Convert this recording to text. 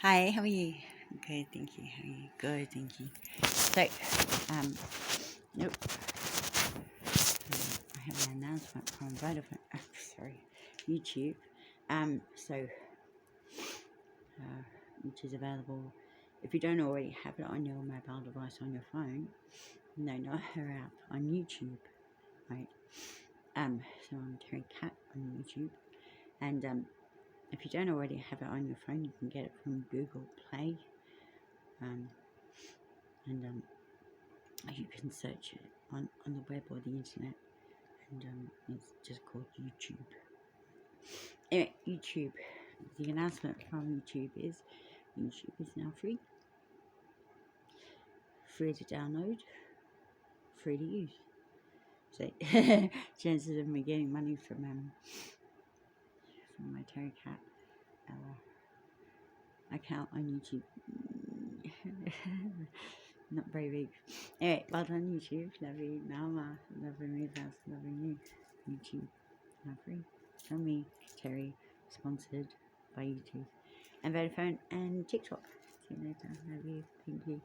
Hi, how are you? Good, thank you. How are you? Good, thank you. So, nope. I have an announcement from Vodafone. YouTube. So, which is available if you don't already have it on your mobile device on your phone. No, not her app on YouTube, right? So I'm Terry Cat on YouTube, and if you don't already have it on your phone, you can get it from Google Play. And you can search it on the web or the internet, and it's just called YouTube. Anyway, YouTube. The announcement from YouTube is now free to download, free to use. So chances of me getting money from my Terry Cat account on YouTube, not very big. Anyway, well done YouTube. Love you, Mama. Loving me, that's loving you. YouTube, now free from me, Terry. Sponsored by YouTube and Vodafone and TikTok. See you later. Love you. Thank you.